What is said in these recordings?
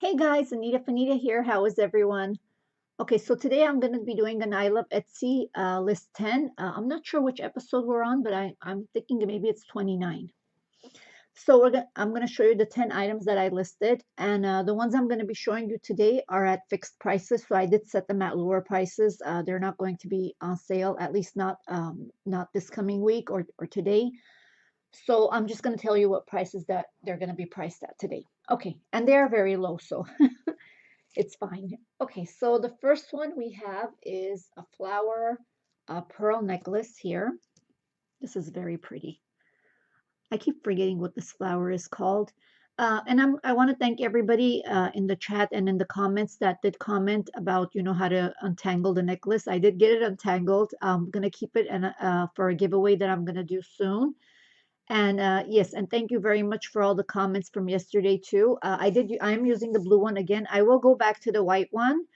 Hey guys, Anita here. How is everyone? Okay, so today I'm going to be doing an I Love Etsy list 10. I'm not sure which episode we're on, but I'm thinking maybe it's 29. So I'm going to show you the 10 items that I listed, and the ones I'm going to be showing you today are at fixed prices. So I did set them at lower prices. They're not going to be on sale, at least not this coming week or today. So I'm just going to tell you what prices that they're going to be priced at today. Okay, and they are very low, so it's fine. Okay, so the first one we have is a flower pearl necklace here. This is very pretty. I keep forgetting what this flower is called. I want to thank everybody in the chat and in the comments that did comment about, how to untangle the necklace. I did get it untangled. I'm going to keep it for a giveaway that I'm going to do soon. And yes, and thank you very much for all the comments from yesterday too. I'm using the blue one again. I will go back to the white one.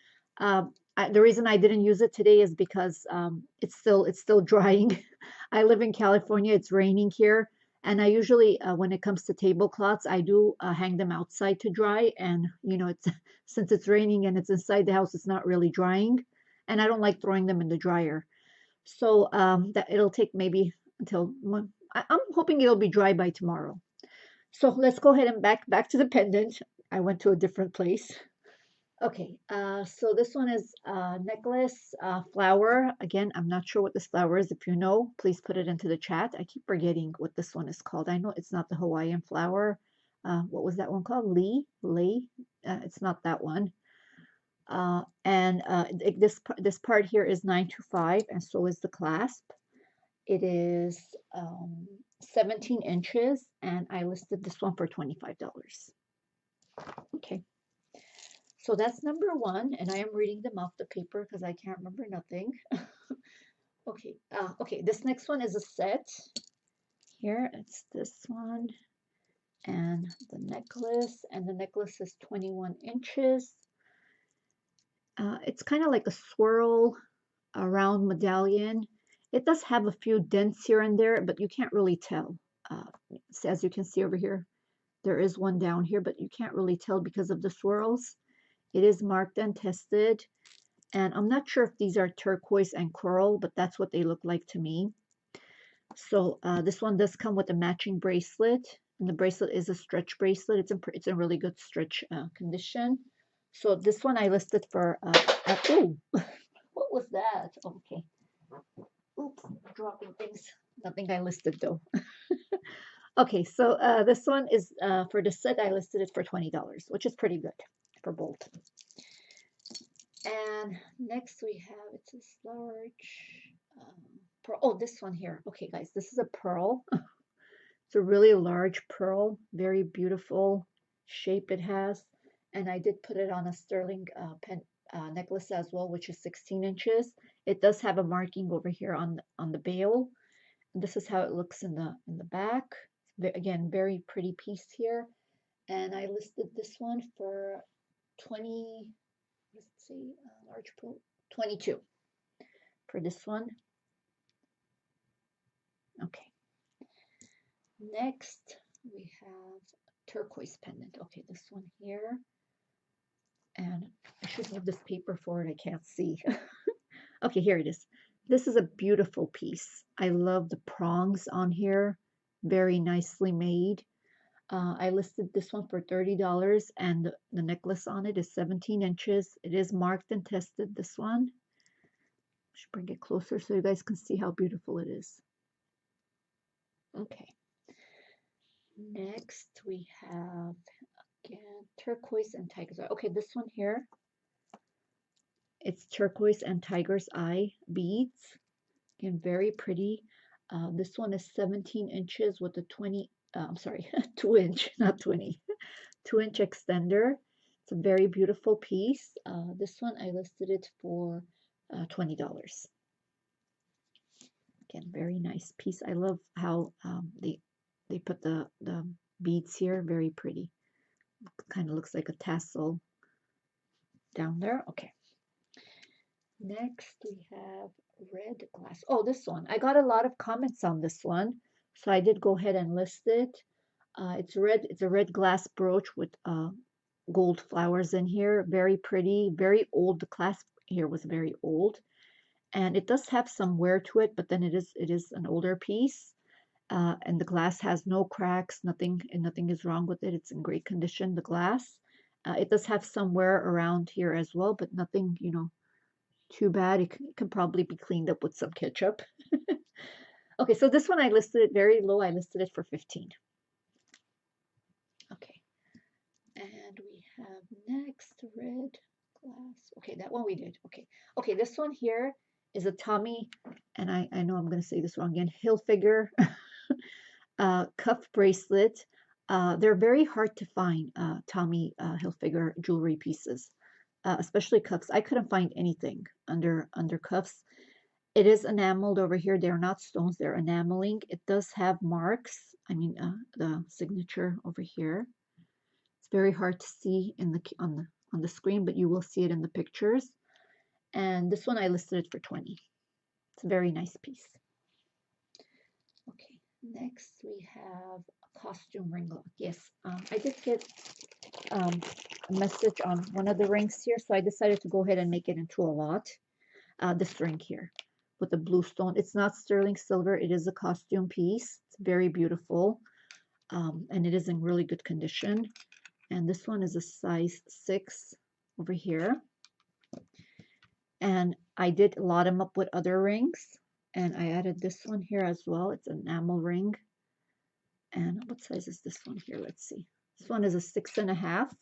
The reason I didn't use it today is because it's still drying. I live in California. It's raining here, and I usually when it comes to tablecloths, I do hang them outside to dry. And it's since it's raining and it's inside the house, it's not really drying, and I don't like throwing them in the dryer. So that it'll take maybe until I'm hoping it'll be dry by tomorrow. So let's go ahead and back to the pendant. I went to a different place. Okay, so this one is necklace flower. Again, I'm not sure what this flower is. If you know, please put it into the chat. I keep forgetting what this one is called. I know it's not the Hawaiian flower. What was that one called? Lee. It's not that one. This part here is 925, and so is the clasp. It is 17 inches, and I listed this one for $25. Okay, so that's number one, and I am reading them off the paper because I can't remember nothing. Okay, okay, this next one is a set. Here, it's this one, and the necklace is 21 inches. It's kind of like a swirl around medallion. It does have a few dents here and there, but you can't really tell. So as you can see over here, there is one down here, but you can't really tell because of the swirls. It is marked and tested, and I'm not sure if these are turquoise and coral, but that's what they look like to me. So this one does come with a matching bracelet, and the bracelet is a stretch bracelet. It's in really good stretch condition. So this one I listed for oh, what was that? Okay. Oops, dropping things. Nothing I listed though. Okay, so this one is for the set, I listed it for $20, which is pretty good for both. And next we have, it's this large pearl. Oh, this one here. Okay, guys, this is a pearl. It's a really large pearl, very beautiful shape it has. And I did put it on a sterling necklace as well, which is 16 inches. It does have a marking over here on the bail. This is how it looks in the back. Again, very pretty piece here. And I listed this one for 20, let's see, large pearl, 22 for this one. Okay. Next, we have turquoise pendant. Okay, this one here. And I should have this paper for it. I can't see. Okay, here it is. This is a beautiful piece. I love the prongs on here. Very nicely made. I listed this one for $30, and the necklace on it is 17 inches. It is marked and tested, this one. I should bring it closer so you guys can see how beautiful it is. Okay. Next, we have, again, turquoise and tiger's eye. Okay, this one here, it's turquoise and tiger's eye beads. Again, very pretty. This one is 17 inches with a 2 inch, not 20, 2-inch extender. It's a very beautiful piece. This one I listed it for $20. Again, very nice piece. I love how they put the beads here. Very pretty. Kind of looks like a tassel down there. Okay. Next we have red glass. Oh, this one. I got a lot of comments on this one, so I did go ahead and list it. It's red. It's a red glass brooch with gold flowers in here. Very pretty, very old. The clasp here was very old, and it does have some wear to it, but then it is an older piece. And the glass has no cracks, nothing is wrong with it. It's in great condition, the glass. It does have some wear around here as well, but nothing, too bad. It can probably be cleaned up with some ketchup. Okay, so this one I listed it very low. I listed it for 15. Okay, and we have next red glass. Okay, that one we did. Okay, this one here is a Tommy, and I know I'm going to say this wrong again, Hilfiger cuff bracelet. They're very hard to find, Tommy Hilfiger jewelry pieces, especially cuffs. I couldn't find anything under cuffs. It is enameled over here. They're not stones, they're enameling. It does have marks. I mean, the signature over here. It's very hard to see on the screen, but you will see it in the pictures. And this one I listed it for 20. It's a very nice piece. Okay, next we have a costume ring lock. Yes, I did get a message on one of the rings here, so I decided to go ahead and make it into a lot. This ring here with the blue stone. It's not sterling silver. It is a costume piece. It's very beautiful, and it is in really good condition. And this one is a size 6 over here. And I did lot them up with other rings, and I added this one here as well. It's an enamel ring. And what size is this one here? Let's see. This one is a 6.5.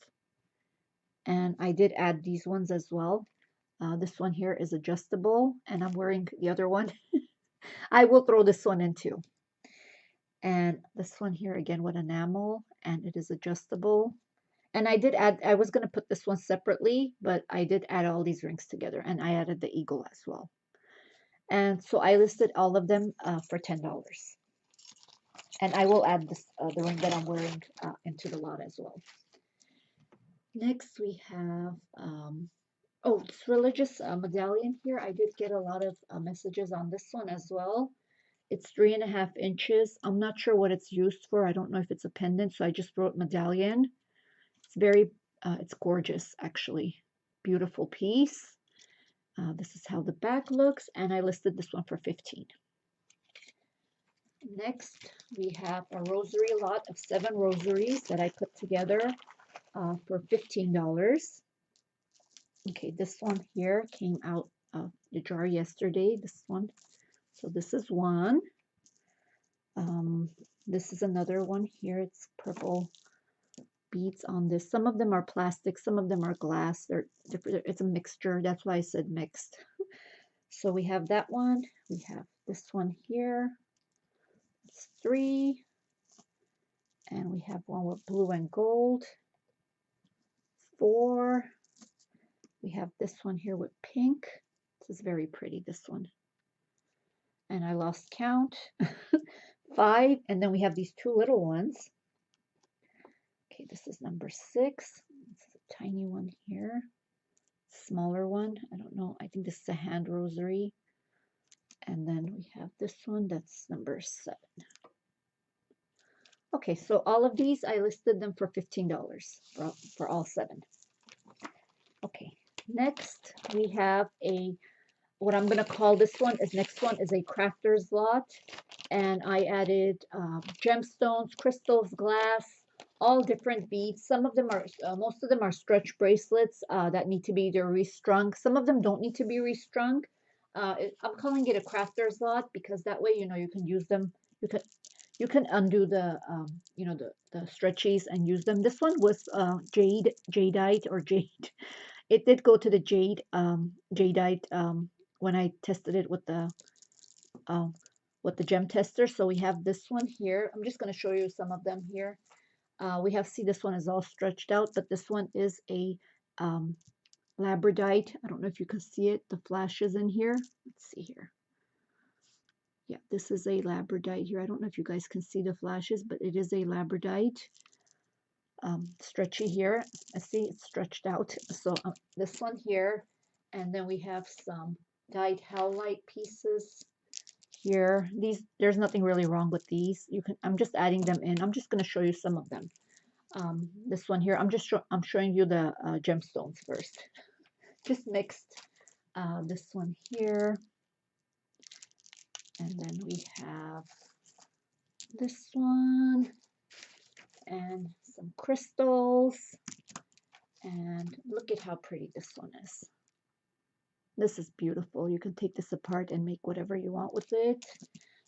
And I did add these ones as well. This one here is adjustable, and I'm wearing the other one. I will throw this one in too. And this one here again with enamel, and it is adjustable. And I did add, I was going to put this one separately, but I did add all these rings together, and I added the eagle as well. And so I listed all of them for $10. And I will add this the ring that I'm wearing into the lot as well. Next we have oh, this religious medallion here. I did get a lot of messages on this one as well. It's 3.5 inches. I'm not sure what it's used for. I don't know if it's a pendant, so I just wrote medallion. It's very, it's gorgeous actually. Beautiful piece. This is how the back looks, and I listed this one for 15. Next, we have a rosary lot of 7 rosaries that I put together for $15. Okay, this one here came out of the jar yesterday, this one. So this is one. This is another one here. It's purple beads on this. Some of them are plastic, some of them are glass. They're different. It's a mixture. That's why I said mixed. So we have that one. We have this one here. It's 3. And we have one with blue and gold. 4. We have this one here with pink. This is very pretty, this one. And I lost count. 5. And then we have these 2 little ones. Okay, this is number 6. This is a tiny one here. Smaller one. I don't know. I think this is a hand rosary. And then we have this one. That's number 7. Okay, so all of these, I listed them for $15 for all 7. Okay, next we have what I'm going to call this one is, next one is a crafter's lot. And I added gemstones, crystals, glass, all different beads. Some of them are, most of them are stretch bracelets that need to be either restrung. Some of them don't need to be restrung. I'm calling it a crafter's lot because that way, you can use them. You can undo the, the stretchies and use them. This one was jadeite or jade. It did go to the jadeite when I tested it with the gem tester. So we have this one here. I'm just going to show you some of them here. We have, see, this one is all stretched out, but this one is a labradite. I don't know if you can see it, the flashes in here. Let's see here. Yeah, this is a labradite here. I don't know if you guys can see the flashes, but it is a labradite. Stretchy here. I see it's stretched out. So this one here, and then we have some dyed howlite pieces here. These, there's nothing really wrong with these. I'm just adding them in. I'm just going to show you some of them. This one here, I'm showing you the gemstones first. Just mixed. This one here, and then we have this one, and some crystals. And look at how pretty this one is. This is beautiful. You can take this apart and make whatever you want with it.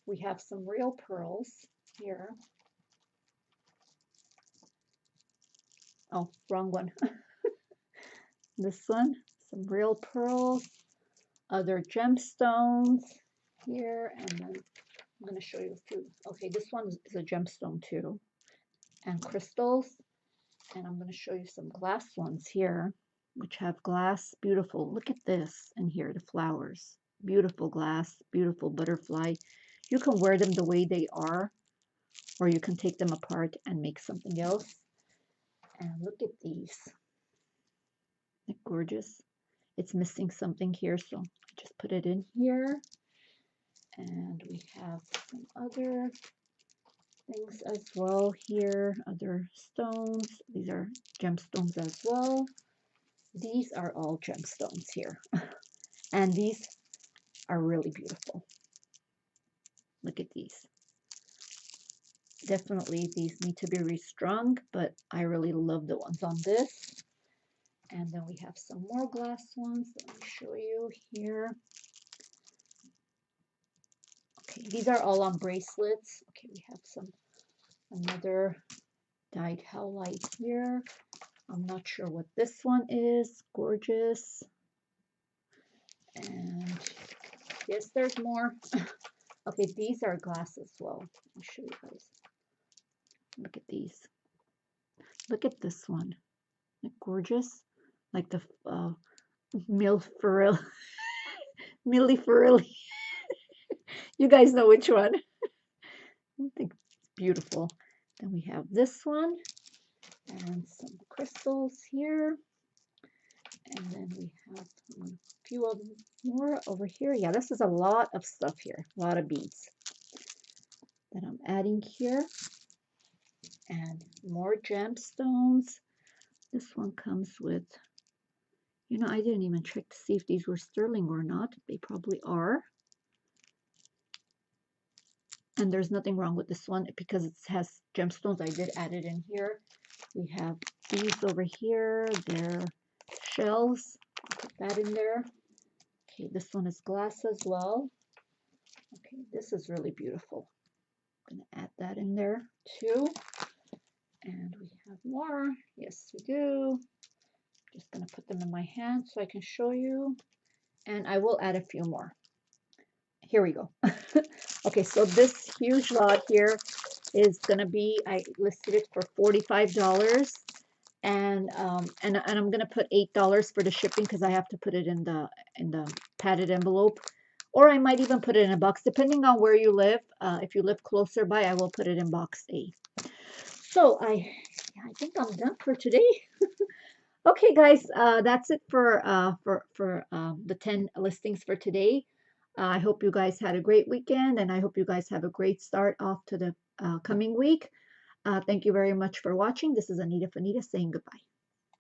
We have some real pearls here. Oh, wrong one. This one, some real pearls, other gemstones here, and then I'm going to show you a few. Okay, this one is a gemstone too, and crystals. And I'm going to show you some glass ones here, which have glass. Beautiful. Look at this. And here, the flowers. Beautiful glass, beautiful butterfly. You can wear them the way they are, or you can take them apart and make something else. And look at these. Isn't it gorgeous? It's missing something here, so I just put it in here. And we have some other things as well here, other stones. These are gemstones as well. These are all gemstones here. And these are really beautiful. Look at these. Definitely these need to be restrung, but I really love the ones on this. And then we have some more glass ones. Let me show you here. Okay, these are all on bracelets. Okay, we have another dyed howlite here. I'm not sure what this one is. Gorgeous. And yes, there's more. Okay, these are glass as well. I'll show you guys. Look at these. Look at this one. Isn't it gorgeous? Like the Milli Ferrilli. You guys know which one. I think it's beautiful. Then we have this one and some crystals here. And then we have a few of them more over here. Yeah, this is a lot of stuff here. A lot of beads that I'm adding here. And more gemstones. This one comes with, you know, I didn't even check to see if these were sterling or not. They probably are. And there's nothing wrong with this one because it has gemstones. I did add it in here. We have these over here. They're shells. I'll put that in there. Okay, this one is glass as well. Okay, this is really beautiful. I'm going to add that in there too. And we have more. Yes, we do. Just going to put them in my hand so I can show you. And I will add a few more. Here we go. Okay, so this huge lot here is going to be, I listed it for $45. And I'm going to put $8 for the shipping because I have to put it in the padded envelope. Or I might even put it in a box, depending on where you live. If you live closer by, I will put it in box A. So I think I'm done for today. Okay, guys, that's it for the 10 listings for today. I hope you guys had a great weekend, and I hope you guys have a great start off to the coming week. Thank you very much for watching. This is Anita saying goodbye.